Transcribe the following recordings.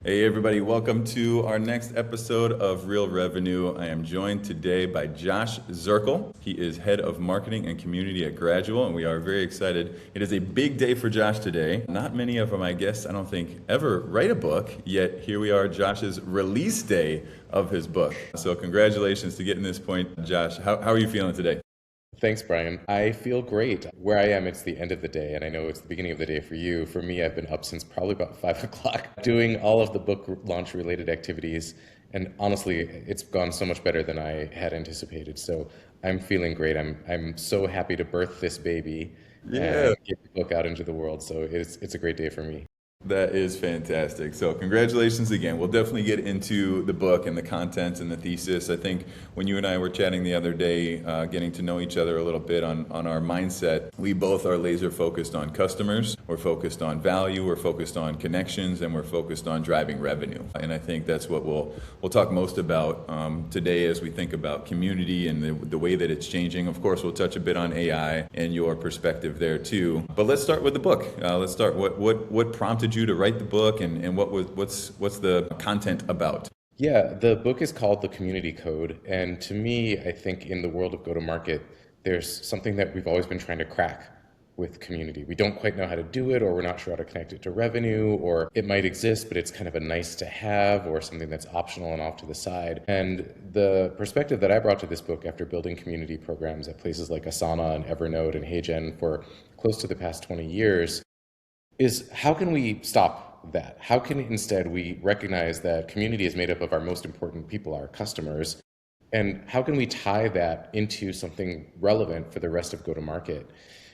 Hey everybody, welcome to our next episode of Real Revenue. I am joined today by Josh Zerkel. He is head of marketing and community at Gradual, and we are very excited. It is a big day for Josh today. Not many of my guests, I don't think, ever write a book, yet here we are, Josh's release day of his book. So congratulations to getting this point. Josh, how are you feeling today? Thanks, Brian. I feel great. Where I am, it's the end of the day, and I know it's the beginning of the day for you. For me, I've been up since probably about 5 o'clock doing all of the book launch related activities. And honestly, it's gone so much better than I had anticipated. So I'm feeling great. I'm so happy to birth this baby Yeah. and get the book out into the world. So it's a great day for me. That is fantastic. So, congratulations again. We'll definitely get into the book and the content and the thesis. I think when you and I were chatting the other day, getting to know each other a little bit on our mindset, we both are laser focused on customers. We're focused on value. We're focused on connections, and we're focused on driving revenue. And I think that's what we'll talk most about today as we think about community and the way that it's changing. Of course, we'll touch a bit on AI and your perspective there too. But let's start with the book. Let's start. What prompted you to write the book, and what's the content about? Yeah, the book is called The Community Code. And to me, I think in the world of go-to-market, there's something that we've always been trying to crack with community. We don't quite know how to do it, or we're not sure how to connect it to revenue, or it might exist, but it's kind of a nice to have, or something that's optional and off to the side. And the perspective that I brought to this book after building community programs at places like Asana and Evernote and HeyGen for close to the past 20 years is how can we stop that? How can instead we recognize that community is made up of our most important people, our customers, and how can we tie that into something relevant for the rest of go-to-market?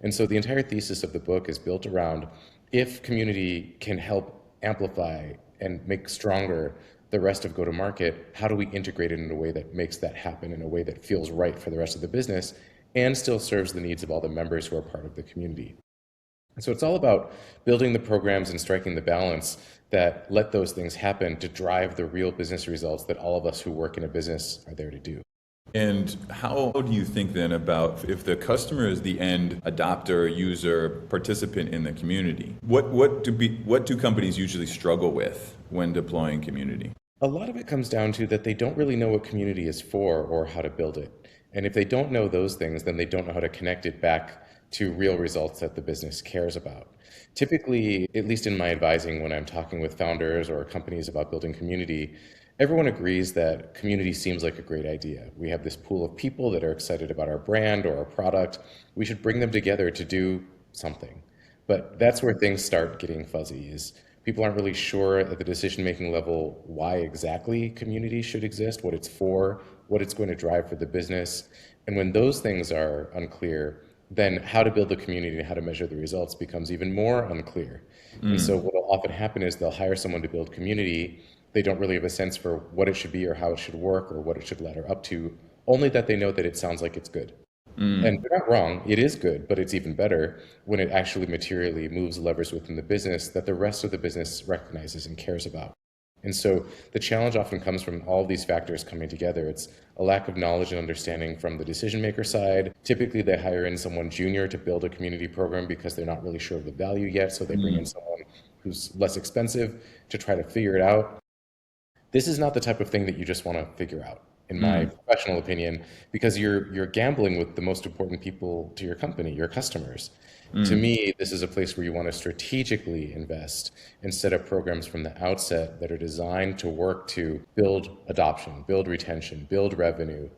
And so the entire thesis of the book is built around if community can help amplify and make stronger the rest of go-to-market, how do we integrate it in a way that makes that happen in a way that feels right for the rest of the business and still serves the needs of all the members who are part of the community? So it's all about building the programs and striking the balance that let those things happen to drive the real business results that all of us who work in a business are there to do. And how do you think then about if the customer is the end adopter, user, participant in the community? What do companies usually struggle with when deploying community? A lot of it comes down to that they don't really know what community is for or how to build it. And if they don't know those things, then they don't know how to connect it back to real results that the business cares about. Typically, at least in my advising, when I'm talking with founders or companies about building community, everyone agrees that community seems like a great idea. We have this pool of people that are excited about our brand or our product. We should bring them together to do something. But that's where things start getting fuzzy, is people aren't really sure at the decision-making level why exactly community should exist, what it's for, what it's going to drive for the business. And when those things are unclear, then how to build the community and how to measure the results becomes even more unclear. And so what will often happen is they'll hire someone to build community. They don't really have a sense for what it should be or how it should work or what it should ladder up to, only that they know that it sounds like it's good. And they're not wrong, it is good, but it's even better when it actually materially moves levers within the business that the rest of the business recognizes and cares about. And so the challenge often comes from all of these factors coming together. It's a lack of knowledge and understanding from the decision maker side. Typically, they hire in someone junior to build a community program because they're not really sure of the value yet. So they bring in someone who's less expensive to try to figure it out. This is not the type of thing that you just want to figure out, in my professional opinion, because you're gambling with the most important people to your company, your customers. To me, this is a place where you want to strategically invest and set up programs from the outset that are designed to work to build adoption, build retention, build revenue,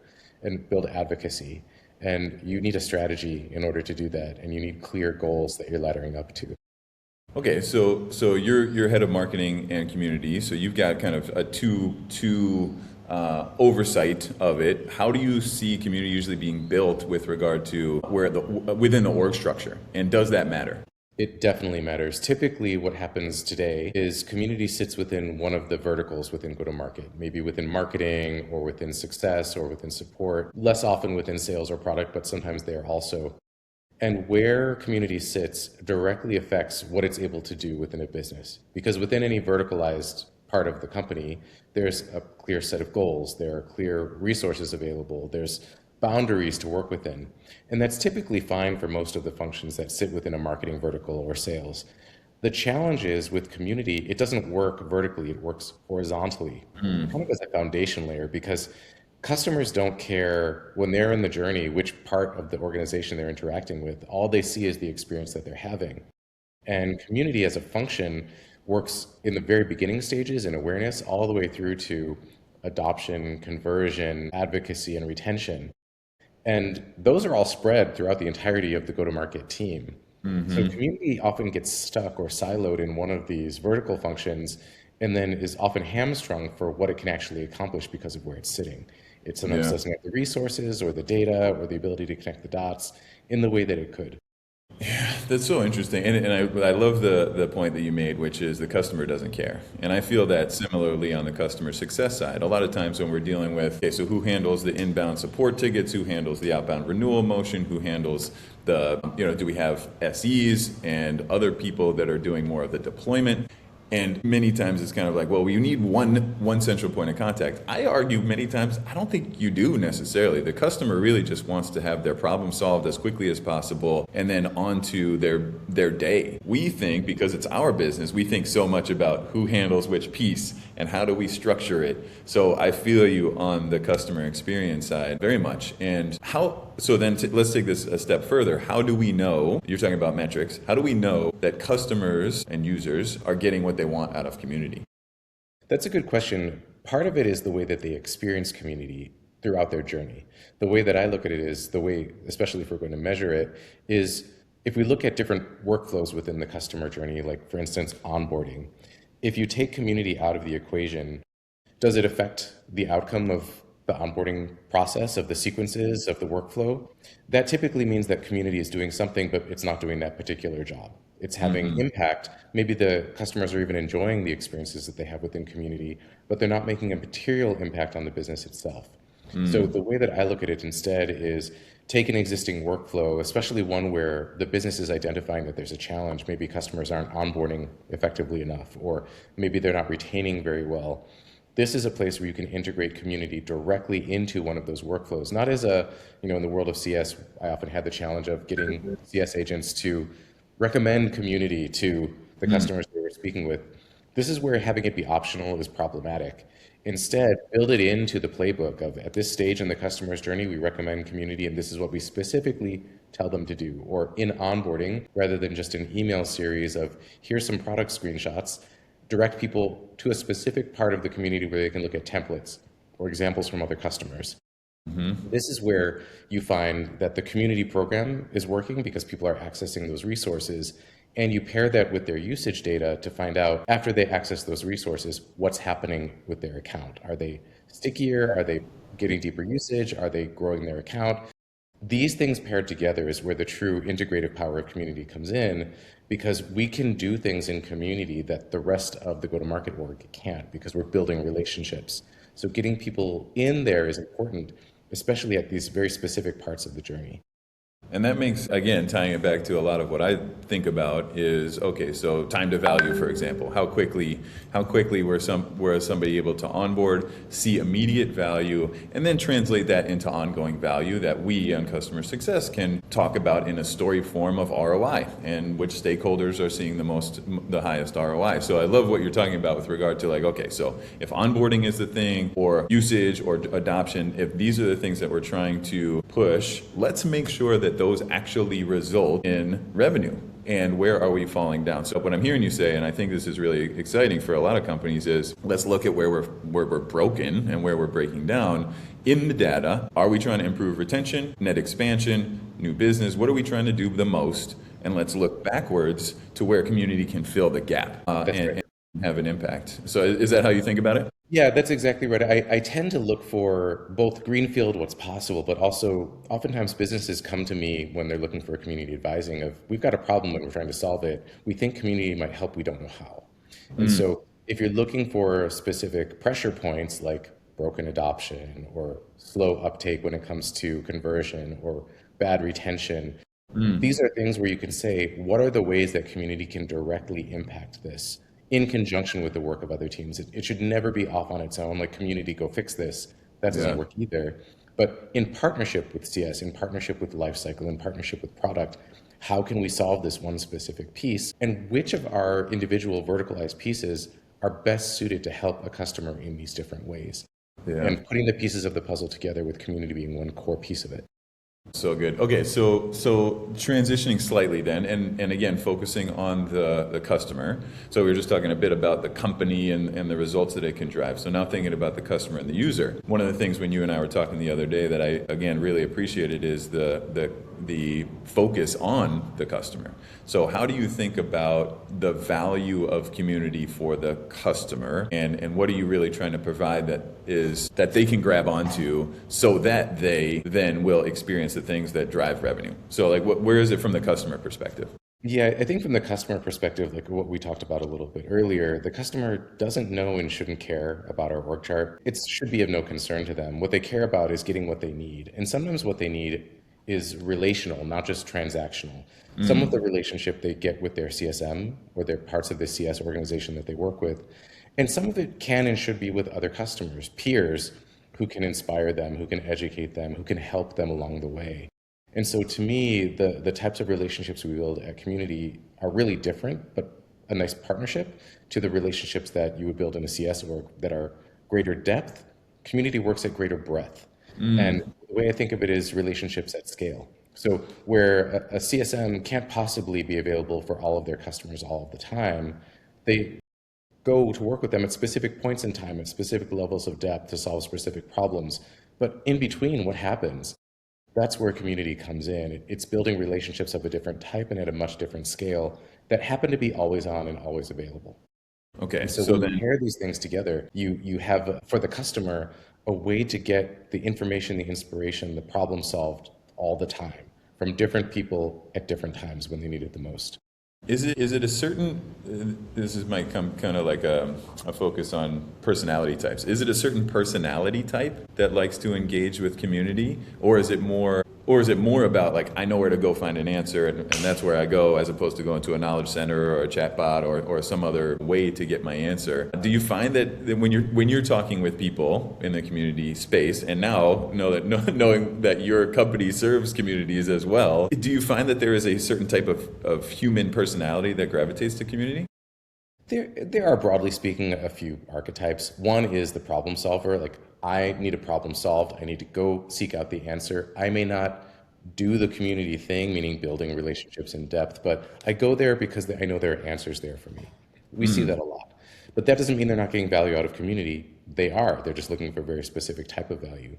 and build advocacy. And you need a strategy in order to do that, and you need clear goals that you're laddering up to. Okay, so you're head of marketing and community, so you've got kind of a two oversight of it. How do you see community usually being built with regard to within the org structure, and does that matter? It definitely matters. Typically, what happens today is community sits within one of the verticals within go-to-market, maybe within marketing or within success or within support, less often within sales or product, but sometimes they are also. And where community sits directly affects what it's able to do within a business. Because within any verticalized part of the company, there's a clear set of goals, there are clear resources available, there's boundaries to work within. And that's typically fine for most of the functions that sit within a marketing vertical or sales. The challenge is with community, it doesn't work vertically, it works horizontally, kind of as a foundation layer, because customers don't care when they're in the journey which part of the organization they're interacting with. All they see is the experience that they're having. And community as a function works in the very beginning stages in awareness all the way through to adoption, conversion, advocacy, and retention. And those are all spread throughout the entirety of the go-to-market team. So community often gets stuck or siloed in one of these vertical functions and then is often hamstrung for what it can actually accomplish because of where it's sitting. It sometimes Yeah. doesn't have the resources or the data or the ability to connect the dots in the way that it could. That's so interesting. And I love the point that you made, which is the customer doesn't care. And I feel that similarly on the customer success side. A lot of times when we're dealing with, okay, so who handles the inbound support tickets? Who handles the outbound renewal motion? Who handles do we have SEs and other people that are doing more of the deployment? And many times it's kind of like, well, you need one central point of contact. I argue many times, I don't think you do necessarily. The customer really just wants to have their problem solved as quickly as possible and then on to their day. We think, because it's our business, we think so much about who handles which piece and how do we structure it. So I feel you on the customer experience side very much. And let's take this a step further. How do we know, you're talking about metrics, how do we know that customers and users are getting what they want out of community? That's a good question. Part of it is the way that they experience community throughout their journey. The way that I look at it is the way, especially if we're going to measure it, is if we look at different workflows within the customer journey, like for instance, onboarding, if you take community out of the equation, does it affect the outcome of the onboarding process, of the sequences, of the workflow? That typically means that community is doing something, but it's not doing that particular job. It's having impact. Maybe the customers are even enjoying the experiences that they have within community, but they're not making a material impact on the business itself. So the way that I look at it instead is take an existing workflow, especially one where the business is identifying that there's a challenge. Maybe customers aren't onboarding effectively enough, or maybe they're not retaining very well. This is a place where you can integrate community directly into one of those workflows. Not as in the world of CS, I often had the challenge of getting CS agents to recommend community to the customers they were speaking with. This is where having it be optional is problematic. Instead, build it into the playbook of, at this stage in the customer's journey, we recommend community, and this is what we specifically tell them to do. Or in onboarding, rather than just an email series of, here's some product screenshots, direct people to a specific part of the community where they can look at templates or examples from other customers. This is where you find that the community program is working because people are accessing those resources, and you pair that with their usage data to find out, after they access those resources, what's happening with their account. Are they stickier? Are they getting deeper usage? Are they growing their account? These things paired together is where the true integrative power of community comes in, because we can do things in community that the rest of the go-to-market org can't, because we're building relationships. So getting people in there is important, especially at these very specific parts of the journey. And that makes, again, tying it back to a lot of what I think about is, okay, so time to value, for example. How quickly was somebody able to onboard, see immediate value, and then translate that into ongoing value that we on customer success can talk about in a story form of ROI and which stakeholders are seeing the highest ROI. So I love what you're talking about with regard to like, okay, so if onboarding is the thing, or usage or adoption, if these are the things that we're trying to push, let's make sure that those actually result in revenue. And where are we falling down? So what I'm hearing you say, and I think this is really exciting for a lot of companies, is let's look at where we're broken and where we're breaking down in the data. Are we trying to improve retention, net expansion, new business? What are we trying to do the most? And let's look backwards to where community can fill the gap and have an impact. So is that how you think about it? Yeah, that's exactly right. I tend to look for both greenfield, what's possible, but also oftentimes businesses come to me when they're looking for community advising of, we've got a problem and we're trying to solve it. We think community might help, we don't know how. And so if you're looking for specific pressure points like broken adoption or slow uptake when it comes to conversion or bad retention, these are things where you can say, what are the ways that community can directly impact this? In conjunction with the work of other teams. It should never be off on its own, like community, go fix this. That doesn't work either. But in partnership with CS, in partnership with Lifecycle, in partnership with product, How can we solve this one specific piece? And which of our individual verticalized pieces are best suited to help a customer in these different ways? Yeah. And putting the pieces of the puzzle together with community being one core piece of it. So good. Okay, so transitioning slightly then, and again focusing on the customer. So we were just talking a bit about the company and the results that it can drive. So now thinking about the customer and the user. One of the things when you and I were talking the other day that I again really appreciated is the focus on the customer. So how do you think about the value of community for the customer, and what are you really trying to provide that they can grab onto so that they then will experience the things that drive revenue? So like where is it from the customer perspective? Yeah, I think from the customer perspective, like what we talked about a little bit earlier, the customer doesn't know and shouldn't care about our org chart. It should be of no concern to them. What they care about is getting what they need. And sometimes what they need is relational, not just transactional. Some of the relationship they get with their CSM or their parts of the CS organization that they work with, and some of it can and should be with other customers, peers who can inspire them, who can educate them, who can help them along the way. And so to me, the types of relationships we build at Community are really different, but a nice partnership to the relationships that you would build in a CS org that are greater depth. Community works at greater breadth. And the way I think of it is relationships at scale. So where a CSM can't possibly be available for all of their customers all of the time, they go to work with them at specific points in time, at specific levels of depth to solve specific problems. But in between, what happens? That's where community comes in. It's building relationships of a different type and at a much different scale that happen to be always on and always available. Okay, And so so when you then pair these things together, you have for the customer a way to get the information, the inspiration, the problem solved all the time from different people at different times when they need it the most. is it a certain, this is might come kind of like a focus on personality types. Is it a certain personality type that likes to engage with community, or is it more about like I know where to go find an answer, and that's where I go, as opposed to going to a knowledge center or a chatbot or some other way to get my answer? Do you find that when you're talking with people in the community space, and now knowing that your company serves communities as well, do you find that there is a certain type of human personality that gravitates to community? There are, broadly speaking, a few archetypes. One is the problem solver. Like, I need a problem solved. I need to go seek out the answer. I may not do the community thing, meaning building relationships in depth, but I go there because I know there are answers there for me. We see that a lot. But that doesn't mean they're not getting value out of community. They are. They're just looking for a very specific type of value.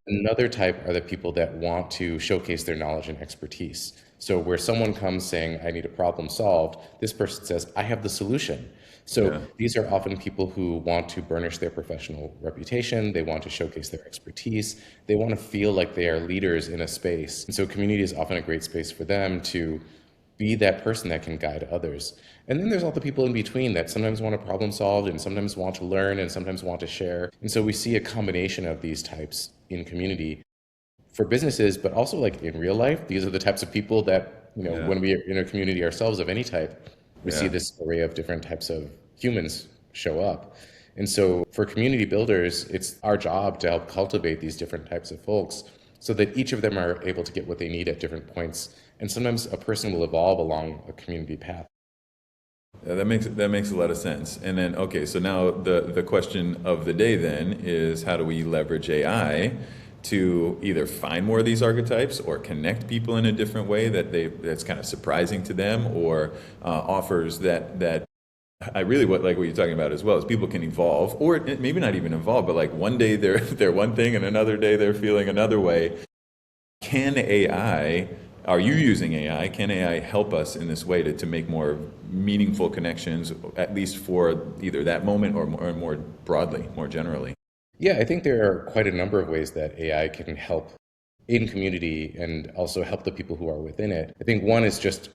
Another type are the people that want to showcase their knowledge and expertise. So where someone comes saying, I need a problem solved, this person says, I have the solution. So Yeah. these are often people who want to burnish their professional reputation. They want to showcase their expertise. They want to feel like they are leaders in a space. And so community is often a great space for them to be that person that can guide others. And then there's all the people in between that sometimes want a problem solved and sometimes want to learn and sometimes want to share. And so we see a combination of these types in community for businesses, but also like in real life. These are the types of people that, Yeah. when we are in a community ourselves of any type, we see Yeah. this array of different types of humans show up. And so for community builders, it's our job to help cultivate these different types of folks so that each of them are able to get what they need at different points. And sometimes a person will evolve along a community path. Yeah, that makes a lot of sense. And then, okay, so now the question of the day then is, how do we leverage AI to either find more of these archetypes or connect people in a different way that's kind of surprising to them, or offers that I really like what you're talking about as well, is people can evolve, or maybe not even evolve, but like one day they're one thing and another day they're feeling another way. Can AI, are you using AI? Can AI help us in this way to make more meaningful connections, at least for either that moment or more broadly, more generally? Yeah, I think there are quite a number of ways that AI can help in community and also help the people who are within it. I think one is just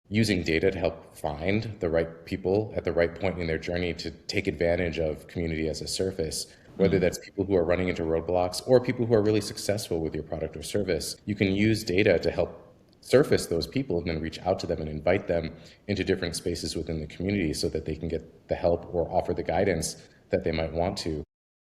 using data to help find the right people at the right point in their journey to take advantage of community as a surface, whether that's people who are running into roadblocks or people who are really successful with your product or service. You can use data to help surface those people and then reach out to them and invite them into different spaces within the community so that they can get the help or offer the guidance that they might want to.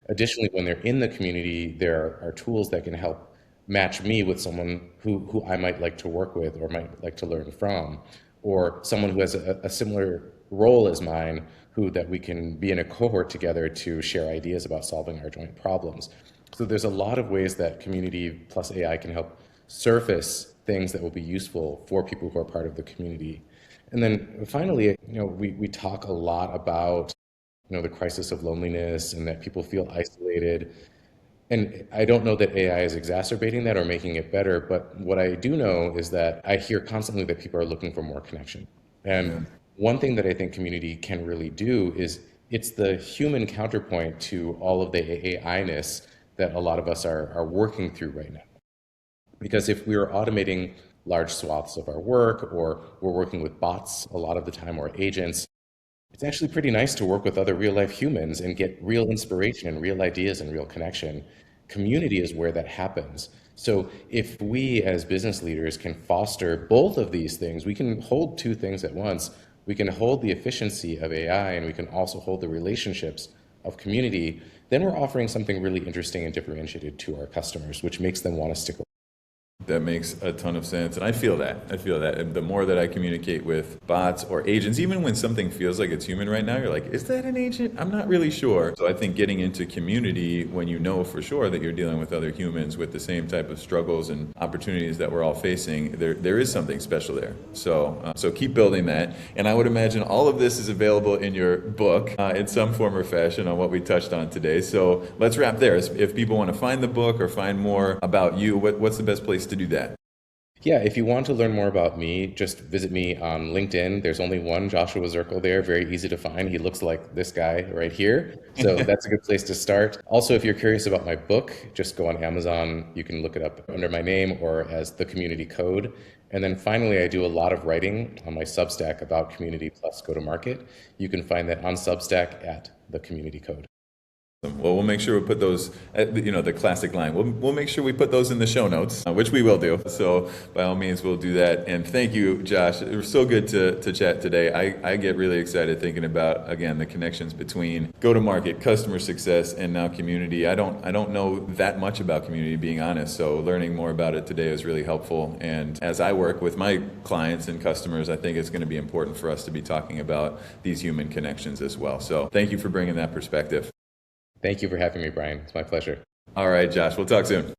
Additionally, when they're in the community, there are tools that can help match me with someone who I might like to work with or might like to learn from, or someone who has a similar role as mine, who that we can be in a cohort together to share ideas about solving our joint problems. So there's a lot of ways that community plus AI can help surface things that will be useful for people who are part of the community. And then finally, we talk a lot about, the crisis of loneliness and that people feel isolated. And I don't know that AI is exacerbating that or making it better, but what I do know is that I hear constantly that people are looking for more connection. Yeah. And one thing that I think community can really do is it's the human counterpoint to all of the AI-ness that a lot of us are working through right now. Because if we are automating large swaths of our work, or we're working with bots a lot of the time, or agents, it's actually pretty nice to work with other real life humans and get real inspiration and real ideas and real connection. Community is where that happens. So if we as business leaders can foster both of these things, we can hold two things at once. We can hold the efficiency of AI and we can also hold the relationships of community. Then we're offering something really interesting and differentiated to our customers, which makes them want to stick around. That makes a ton of sense. And I feel that. And the more that I communicate with bots or agents, even when something feels like it's human right now, you're like, is that an agent? I'm not really sure. So I think getting into community when you know for sure that you're dealing with other humans with the same type of struggles and opportunities that we're all facing, there is something special there. So keep building that. And I would imagine all of this is available in your book in some form or fashion on what we touched on today. So let's wrap there. If people want to find the book or find more about you, what's the best place to do that? Yeah, if you want to learn more about me, just visit me on LinkedIn. There's only one Joshua Zerkel there, very easy to find. He looks like this guy right here. So that's a good place to start. Also, if you're curious about my book, just go on Amazon. You can look it up under my name or as The Community Code. And then finally, I do a lot of writing on my Substack about community plus go-to-market. You can find that on Substack at The Community Code. Well, we'll make sure we put those, the classic line. We'll make sure we put those in the show notes, which we will do. So by all means, we'll do that. And thank you, Josh. It was so good to chat today. I get really excited thinking about, again, the connections between go-to-market, customer success, and now community. I don't know that much about community, being honest. So learning more about it today is really helpful. And as I work with my clients and customers, I think it's going to be important for us to be talking about these human connections as well. So thank you for bringing that perspective. Thank you for having me, Brian. It's my pleasure. All right, Josh, we'll talk soon.